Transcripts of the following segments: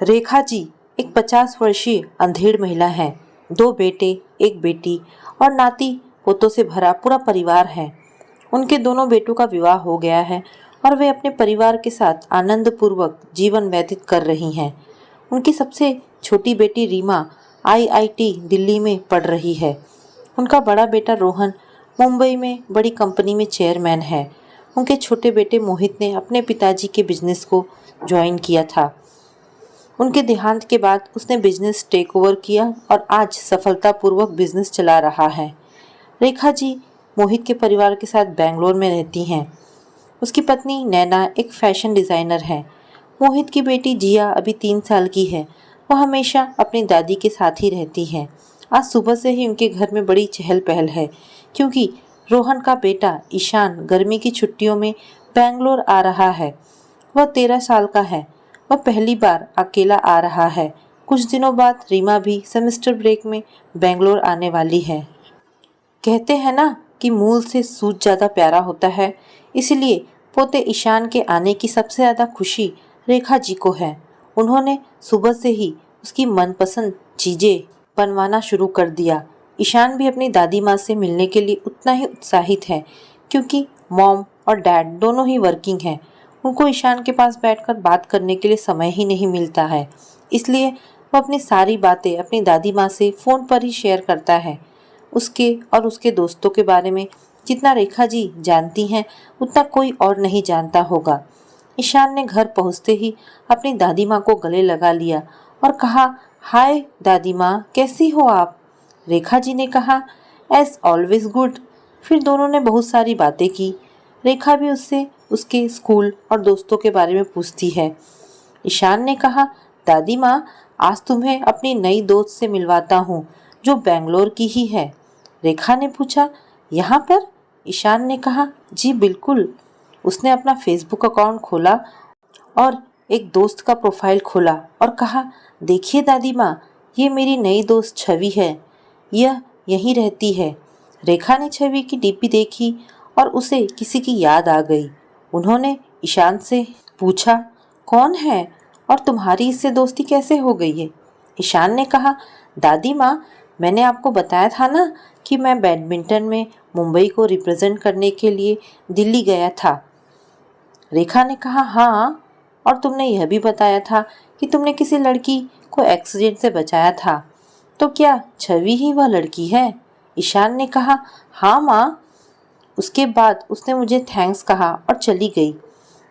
रेखा जी एक 50 वर्षीय अंधेड़ महिला हैं। 2 बेटे, 1 बेटी और नाती पोतों से भरा पूरा परिवार है। उनके दोनों बेटों का विवाह हो गया है और वे अपने परिवार के साथ आनंदपूर्वक जीवन व्यतीत कर रही हैं। उनकी सबसे छोटी बेटी रीमा आईआईटी दिल्ली में पढ़ रही है। उनका बड़ा बेटा रोहन मुंबई में बड़ी कंपनी में चेयरमैन है। उनके छोटे बेटे मोहित ने अपने पिताजी के बिजनेस को ज्वाइन किया था। उनके देहांत के बाद उसने बिजनेस टेक ओवर किया और आज सफलतापूर्वक बिजनेस चला रहा है। रेखा जी मोहित के परिवार के साथ बेंगलोर में रहती हैं। उसकी पत्नी नैना एक फैशन डिज़ाइनर है। मोहित की बेटी जिया अभी 3 साल की है। वह हमेशा अपनी दादी के साथ ही रहती है। आज सुबह से ही उनके घर में बड़ी चहल पहल है क्योंकि रोहन का बेटा ईशान गर्मी की छुट्टियों में बेंगलोर आ रहा है। वह 13 साल का है। वह पहली बार अकेला आ रहा है। कुछ दिनों बाद रीमा भी सेमेस्टर ब्रेक में बेंगलोर आने वाली है। कहते हैं ना कि मूल से सूत ज़्यादा प्यारा होता है, इसलिए पोते ईशान के आने की सबसे ज़्यादा खुशी रेखा जी को है। उन्होंने सुबह से ही उसकी मनपसंद चीज़ें बनवाना शुरू कर दिया। ईशान भी अपनी दादी माँ से मिलने के लिए उतना ही उत्साहित है क्योंकि मॉम और डैड दोनों ही वर्किंग हैं। उनको ईशान के पास बैठकर बात करने के लिए समय ही नहीं मिलता है, इसलिए वह अपनी सारी बातें अपनी दादी माँ से फ़ोन पर ही शेयर करता है। उसके और उसके दोस्तों के बारे में जितना रेखा जी जानती हैं उतना कोई और नहीं जानता होगा। ईशान ने घर पहुँचते ही अपनी दादी माँ को गले लगा लिया और कहा, हाय दादी माँ, कैसी हो आप? रेखा जी ने कहा, एज ऑलवेज गुड। फिर दोनों ने बहुत सारी बातें की। रेखा भी उससे उसके स्कूल और दोस्तों के बारे में पूछती है। ईशान ने कहा, दादी माँ, आज तुम्हें अपनी नई दोस्त से मिलवाता हूँ जो बेंगलोर की ही है। रेखा ने पूछा, यहाँ पर? ईशान ने कहा, जी बिल्कुल। उसने अपना फेसबुक अकाउंट खोला और एक दोस्त का प्रोफाइल खोला और कहा, देखिए दादी माँ, ये मेरी नई दोस्त छवि है। यह यहीं रहती है। रेखा ने छवि की डीपी देखी और उसे किसी की याद आ गई। उन्होंने ईशान से पूछा, कौन है और तुम्हारी इससे दोस्ती कैसे हो गई है? ईशान ने कहा, दादी माँ, मैंने आपको बताया था ना कि मैं बैडमिंटन में मुंबई को रिप्रेजेंट करने के लिए दिल्ली गया था। रेखा ने कहा, हाँ, और तुमने यह भी बताया था कि तुमने किसी लड़की को एक्सीडेंट से बचाया था। तो क्या छवि ही वह लड़की है? ईशान ने कहा, हाँ माँ। उसके बाद उसने मुझे थैंक्स कहा और चली गई।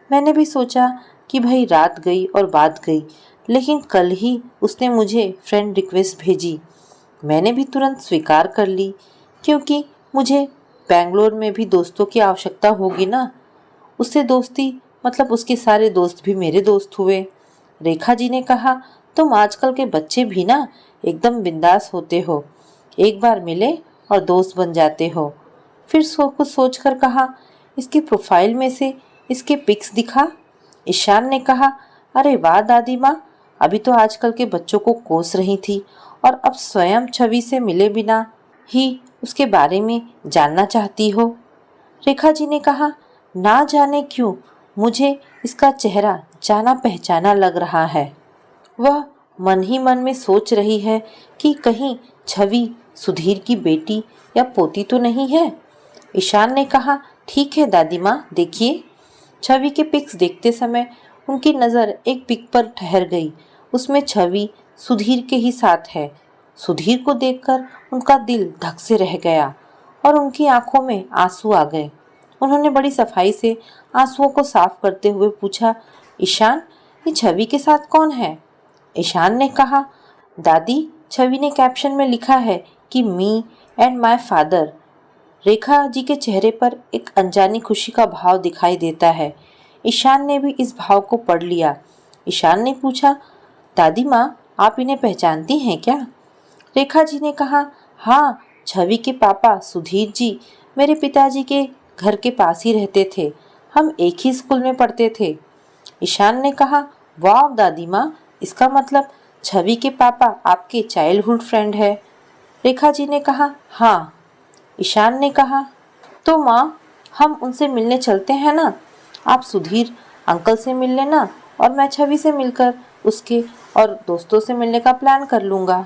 मैंने भी सोचा कि भाई रात गई और बात गई, लेकिन कल ही उसने मुझे फ्रेंड रिक्वेस्ट भेजी। मैंने भी तुरंत स्वीकार कर ली क्योंकि मुझे बेंगलोर में भी दोस्तों की आवश्यकता होगी ना। उससे दोस्ती मतलब उसके सारे दोस्त भी मेरे दोस्त हुए। रेखा जी ने कहा, तुम आजकल के बच्चे भी ना एकदम बिंदास होते हो। एक बार मिले और दोस्त बन जाते हो। फिर कुछ सोचकर कहा, इसके प्रोफाइल में से इसके पिक्स दिखा। ईशान ने कहा, अरे वाह दादी माँ, अभी तो आजकल के बच्चों को कोस रही थी और अब स्वयं छवि से मिले बिना ही उसके बारे में जानना चाहती हो। रेखा जी ने कहा, ना जाने क्यों मुझे इसका चेहरा जाना पहचाना लग रहा है। वह मन ही मन में सोच रही है कि कहीं छवि सुधीर की बेटी या पोती तो नहीं है। ईशान ने कहा, ठीक है दादी माँ, देखिए। छवि के पिक्स देखते समय उनकी नज़र एक पिक पर ठहर गई। उसमें छवि सुधीर के ही साथ है। सुधीर को देखकर उनका दिल धक से रह गया और उनकी आंखों में आंसू आ गए। उन्होंने बड़ी सफाई से आंसुओं को साफ करते हुए पूछा, ईशान, ये छवि के साथ कौन है? ईशान ने कहा, दादी, छवि ने कैप्शन में लिखा है कि me and my father. Rekha ji के चेहरे पर एक अनजानी खुशी का भाव दिखाई देता है। ईशान ने भी इस भाव को पढ़ लिया। ईशान ने पूछा, दादी माँ, आप इन्हें पहचानती हैं क्या? रेखा जी ने कहा, हाँ, छवि के पापा सुधीर जी मेरे पिताजी के घर के पास ही रहते थे। हम एक ही स्कूल में पढ़ते थे। ईशान ने कहा, वाह दादी माँ, इसका मतलब छवि के पापा आपके चाइल्डहुड फ्रेंड है। रेखा जी ने कहा, हाँ। ईशान ने कहा, तो माँ, हम उनसे मिलने चलते हैं ना। आप सुधीर अंकल से मिल लेना और मैं छवि से मिलकर उसके और दोस्तों से मिलने का प्लान कर लूँगा।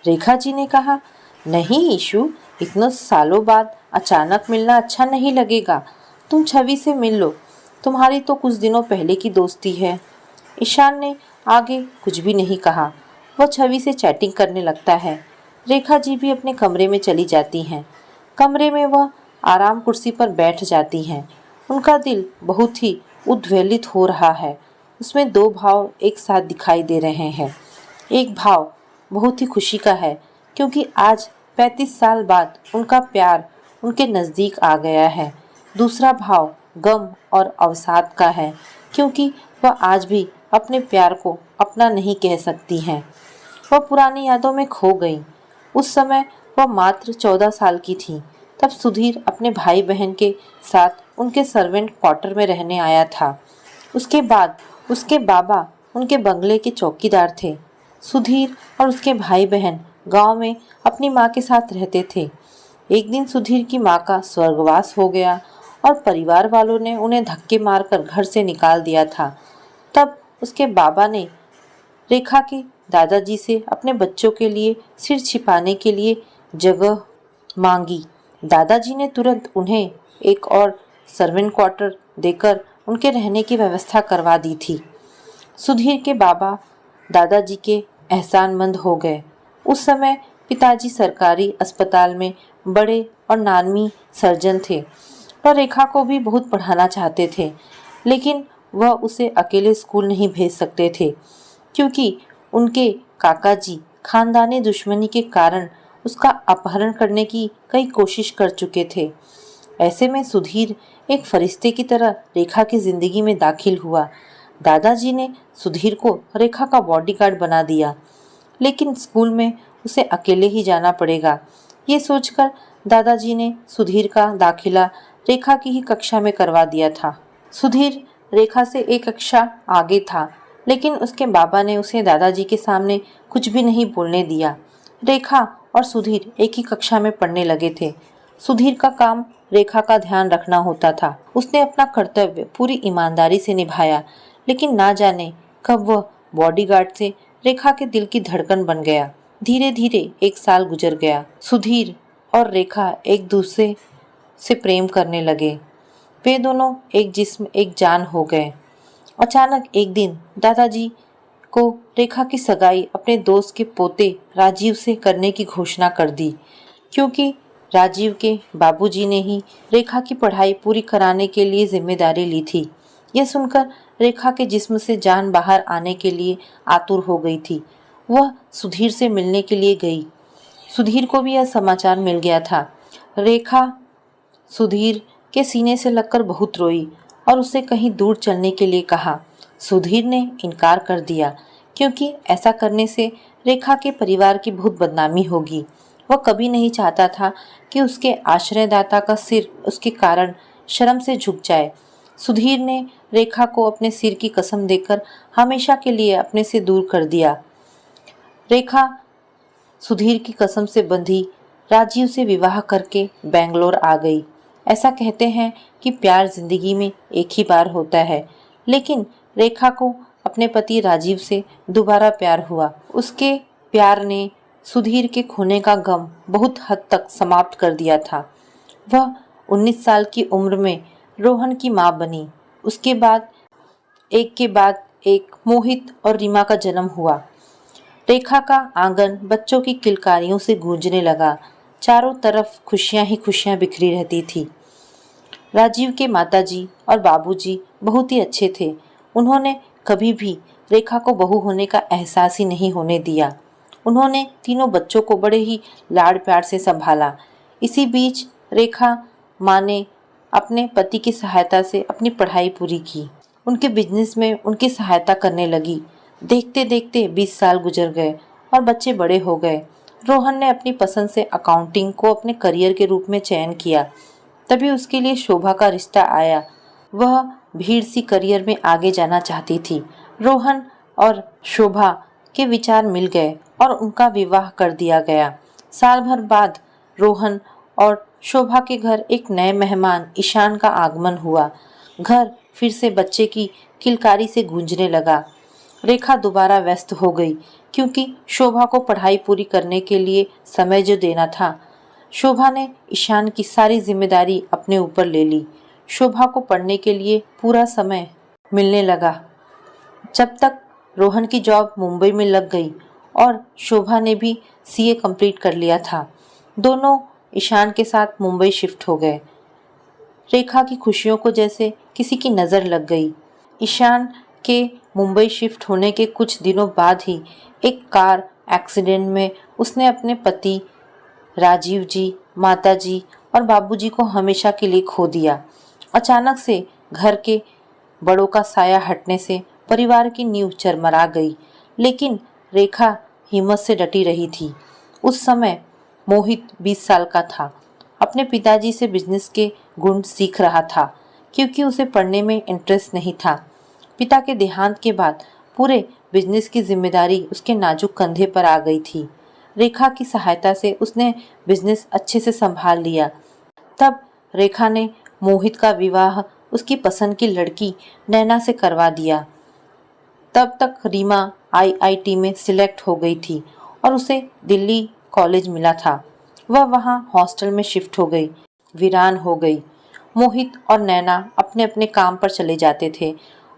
रेखा जी ने कहा, नहीं ईशु, इतने सालों बाद अचानक मिलना अच्छा नहीं लगेगा। तुम छवि से मिल लो, तुम्हारी तो कुछ दिनों पहले की दोस्ती है। ईशान ने आगे कुछ भी नहीं कहा। वह छवि से चैटिंग करने लगता है। रेखा जी भी अपने कमरे में चली जाती हैं। कमरे में वह आराम कुर्सी पर बैठ जाती हैं। उनका दिल बहुत ही उद्वेलित हो रहा है। उसमें दो भाव एक साथ दिखाई दे रहे हैं। एक भाव बहुत ही खुशी का है, क्योंकि आज 35 साल बाद उनका प्यार उनके नज़दीक आ गया है। दूसरा भाव गम और अवसाद का है, क्योंकि वह आज भी अपने प्यार को अपना नहीं कह सकती हैं। वह पुरानी यादों में खो गई। उस समय वह मात्र 14 साल की थी। तब सुधीर अपने भाई बहन के साथ उनके सर्वेंट क्वार्टर में रहने आया था। उसके बाद उसके बाबा उनके बंगले के चौकीदार थे। सुधीर और उसके भाई बहन गांव में अपनी माँ के साथ रहते थे। एक दिन सुधीर की माँ का स्वर्गवास हो गया और परिवार वालों ने उन्हें धक्के मारकर घर से निकाल दिया था। तब उसके बाबा ने रेखा के दादाजी से अपने बच्चों के लिए सिर छिपाने के लिए जगह मांगी। दादाजी ने तुरंत उन्हें एक और सर्वेंट क्वार्टर देकर उनके रहने की व्यवस्था करवा दी थी। सुधीर के बाबा दादाजी के एहसानमंद हो गए। उस समय पिताजी सरकारी अस्पताल में बड़े और नामी सर्जन थे। वह रेखा को भी बहुत पढ़ाना चाहते थे, लेकिन वह उसे अकेले स्कूल नहीं भेज सकते थे, क्योंकि उनके काका जी खानदानी दुश्मनी के कारण उसका अपहरण करने की कई कोशिश कर चुके थे। ऐसे में सुधीर एक फरिश्ते की तरह रेखा की जिंदगी में दाखिल हुआ। दादाजी ने सुधीर को रेखा का बॉडीगार्ड बना दिया, लेकिन स्कूल में उसे अकेले ही जाना पड़ेगा। ये सोचकर दादाजी ने सुधीर का दाखिला रेखा की ही कक्षा में करवा दिया था। सुधीर रेखा से एक कक्षा आगे था, लेकिन उसके बाबा ने उसे दादाजी के सामने कुछ भी नहीं बोलने दिया। रेखा और सुधीर एक ही कक्षा में पढ़ने लगे थे। सुधीर का काम रेखा का ध्यान रखना होता था। उसने अपना कर्तव्य पूरी ईमानदारी से निभाया, लेकिन ना जाने कब वह बॉडीगार्ड से रेखा के दिल की धड़कन बन गया। धीरे धीरे एक साल गुजर गया। सुधीर और रेखा एक दूसरे से प्रेम करने लगे। वे दोनों एक जिस्म एक जान हो गए। अचानक एक दिन दादाजी को रेखा की सगाई अपने दोस्त के पोते राजीव से करने की घोषणा कर दी, क्योंकि राजीव के बाबूजी ने ही रेखा की पढ़ाई पूरी कराने के लिए जिम्मेदारी ली थी। यह सुनकर रेखा के जिस्म से जान बाहर आने के लिए आतुर हो गई थी। वह सुधीर से मिलने के लिए गई। सुधीर को भी यह समाचार मिल गया था। रेखा सुधीर के सीने से लगकर बहुत रोई और उसे कहीं दूर चलने के लिए कहा। सुधीर ने इनकार कर दिया, क्योंकि ऐसा करने से रेखा के परिवार की बहुत बदनामी होगी। वह कभी नहीं चाहता था कि उसके आश्रयदाता का सिर उसके कारण शर्म से झुक जाए। सुधीर ने रेखा को अपने सिर की कसम देकर हमेशा के लिए अपने से दूर कर दिया। रेखा सुधीर की कसम से बंधी राजीव से विवाह करके बेंगलोर आ गई। ऐसा कहते हैं कि प्यार जिंदगी में एक ही बार होता है, लेकिन रेखा को अपने पति राजीव से दोबारा प्यार हुआ। उसके प्यार ने सुधीर के खोने का गम बहुत हद तक समाप्त कर दिया था। वह 19 साल की उम्र में रोहन की मां बनी। उसके बाद एक के बाद एक मोहित और रीमा का जन्म हुआ। रेखा का आंगन बच्चों की किलकारियों से गूंजने लगा। चारों तरफ खुशियां ही खुशियां बिखरी रहती थी। राजीव के माताजी और बाबूजी बहुत ही अच्छे थे। उन्होंने कभी भी रेखा को बहू होने का एहसास ही नहीं होने दिया। उन्होंने तीनों बच्चों को बड़े ही लाड़ प्यार से संभाला। इसी बीच रेखा माँ ने अपने पति की सहायता से अपनी पढ़ाई पूरी की। उनके बिजनेस में उनकी सहायता करने लगी। देखते देखते 20 साल गुजर गए और बच्चे बड़े हो गए। रोहन ने अपनी पसंद से अकाउंटिंग को अपने करियर के रूप में चयन किया। तभी उसके लिए शोभा का रिश्ता आया। वह भीड़ सी करियर में आगे जाना चाहती थी। रोहन और शोभा के विचार मिल गए और उनका विवाह कर दिया गया। साल भर बाद रोहन और शोभा के घर एक नए मेहमान ईशान का आगमन हुआ। घर फिर से बच्चे की किलकारी से गूंजने लगा। रेखा दोबारा व्यस्त हो गई क्योंकि शोभा को पढ़ाई पूरी करने के लिए समय जो देना था। शोभा ने ईशान की सारी जिम्मेदारी अपने ऊपर ले ली। शोभा को पढ़ने के लिए पूरा समय मिलने लगा। जब तक रोहन की जॉब मुंबई में लग गई और शोभा ने भी सीए कंप्लीट कर लिया था, दोनों ईशान के साथ मुंबई शिफ्ट हो गए। रेखा की खुशियों को जैसे किसी की नज़र लग गई। ईशान के मुंबई शिफ्ट होने के कुछ दिनों बाद ही एक कार एक्सीडेंट में उसने अपने पति, राजीव जी, माताजी और बाबूजी को हमेशा के लिए खो दिया। अचानक से घर के बड़ों का साया हटने से परिवार की नींव चरमरा गई, लेकिन रेखा हिम्मत से डटी रही थी। उस समय मोहित 20 साल का था। अपने पिताजी से बिजनेस के गुण सीख रहा था क्योंकि उसे पढ़ने में इंटरेस्ट नहीं था। पिता के देहांत के बाद पूरे बिजनेस की जिम्मेदारी उसके नाजुक कंधे पर आ गई थी। रेखा की सहायता से उसने बिजनेस अच्छे से संभाल लिया। तब रेखा ने मोहित का विवाह उसकी पसंद की लड़की नैना से करवा दिया। तब तक रीमा आईआईटी में सिलेक्ट हो गई थी और उसे दिल्ली कॉलेज मिला था। वह वहाँ हॉस्टल में शिफ्ट हो गई, वीरान हो गई। मोहित और नैना अपने अपने काम पर चले जाते थे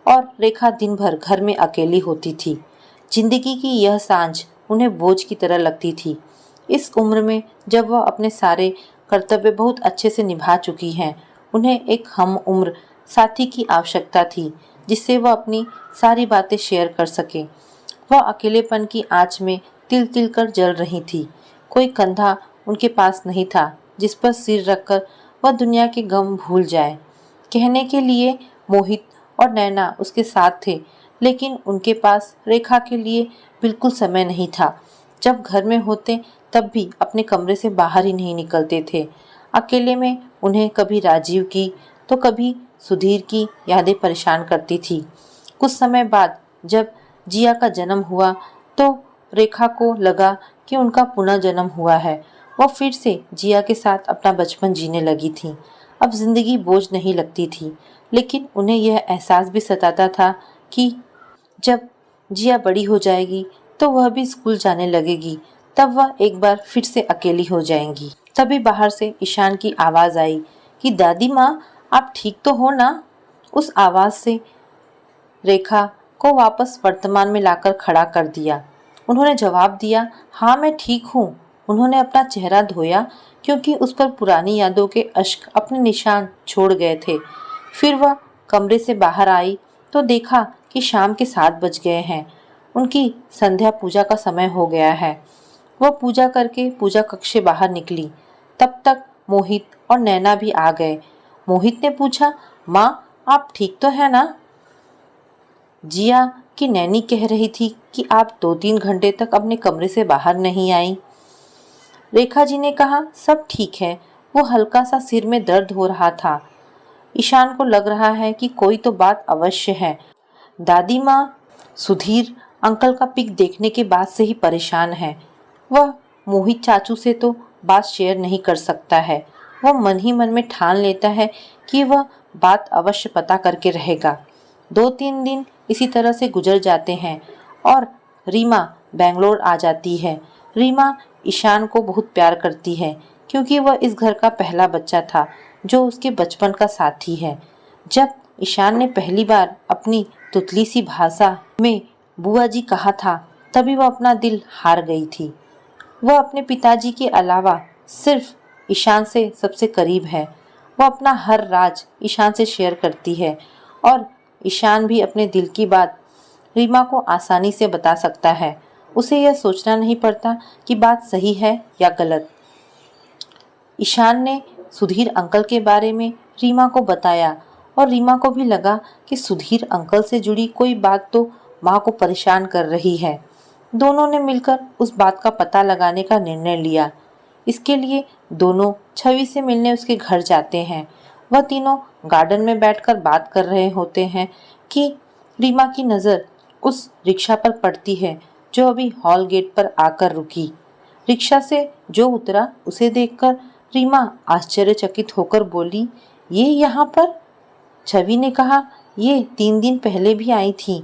और रेखा दिन भर घर में अकेली होती थी। जिंदगी की यह सांझ उन्हें बोझ की तरह लगती थी। इस उम्र में जब वह अपने सारे कर्तव्य बहुत अच्छे से निभा चुकी हैं, उन्हें एक हम उम्र साथी की आवश्यकता थी जिससे वह अपनी सारी बातें शेयर कर सके। वह अकेलेपन की आंच में तिल तिल कर जल रही थी। कोई कंधा उनके पास नहीं था जिस पर सिर रखकर वह दुनिया के गम भूल जाए। कहने के लिए मोहित और नैना उसके साथ थे, लेकिन उनके पास रेखा के लिए बिल्कुल समय नहीं था। जब घर में होते तब भी अपने कमरे से बाहर ही नहीं निकलते थे। अकेले में उन्हें कभी राजीव की तो कभी सुधीर की यादें परेशान करती थी। कुछ समय बाद जब जिया का जन्म हुआ तो रेखा को लगा कि उनका पुनः जन्म हुआ है। वह फिर से जिया के साथ अपना बचपन जीने लगी थी। अब जिंदगी बोझ नहीं लगती थी, लेकिन उन्हें यह एहसास भी सताता था कि जब जिया बड़ी हो जाएगी तो वह भी स्कूल जाने लगेगी, तब वह एक बार फिर से अकेली हो जाएंगी। तभी बाहर से ईशान की आवाज़ आई कि दादी माँ, आप ठीक तो हो ना? उस आवाज़ से रेखा को वापस वर्तमान में लाकर खड़ा कर दिया। उन्होंने जवाब दिया, हाँ मैं ठीक हूँ। उन्होंने अपना चेहरा धोया क्योंकि उस पर पुरानी यादों के अश्क अपने निशान छोड़ गए थे। फिर वह कमरे से बाहर आई तो देखा कि शाम के 7 बज गए हैं। उनकी संध्या पूजा का समय हो गया है। वह पूजा करके पूजा कक्ष से बाहर निकली। तब तक मोहित और नैना भी आ गए। मोहित ने पूछा, माँ आप ठीक तो है ना? जिया की नैनी कह रही थी कि आप 2-3 घंटे तक अपने कमरे से बाहर नहीं आई। रेखा जी ने कहा, सब ठीक है। वो हल्का सा सिर में दर्द हो रहा था। ईशान को लग रहा है कि कोई तो बात अवश्य है। दादी माँ, सुधीर अंकल का पिक देखने के बाद से ही परेशान है। वह मोहित चाचू से तो बात शेयर नहीं कर सकता है। वह मन ही मन में ठान लेता है कि वह बात अवश्य पता करके रहेगा। 2-3 दिन इसी तरह से गुजर जाते हैं और रीमा बेंगलोर आ जाती है। रीमा ईशान को बहुत प्यार करती है क्योंकि वह इस घर का पहला बच्चा था जो उसके बचपन का साथी है। जब ईशान ने पहली बार अपनी तुतली सी भाषा में बुआ जी कहा था, तभी वह अपना दिल हार गई थी। वह अपने पिताजी के अलावा सिर्फ ईशान से सबसे करीब है। वह अपना हर राज ईशान से शेयर करती है और ईशान भी अपने दिल की बात रीमा को आसानी से बता सकता है। उसे यह सोचना नहीं पड़ता कि बात सही है या गलत। ईशान ने सुधीर अंकल के बारे में रीमा को बताया और रीमा को भी लगा कि सुधीर अंकल से जुड़ी कोई बात तो माँ को परेशान कर रही है। दोनों ने मिलकर उस बात का पता लगाने का निर्णय लिया। इसके लिए दोनों छवि से मिलने उसके घर जाते हैं। वह तीनों गार्डन में बैठकर बात कर रहे होते हैं कि रीमा की नज़र उस रिक्शा पर पड़ती है जो अभी हॉल गेट पर आकर रुकी। रिक्शा से जो उतरा उसे देखकर रीमा आश्चर्यचकित होकर बोली, ये यहाँ पर? छवि ने कहा, ये 3 दिन पहले भी आई थी।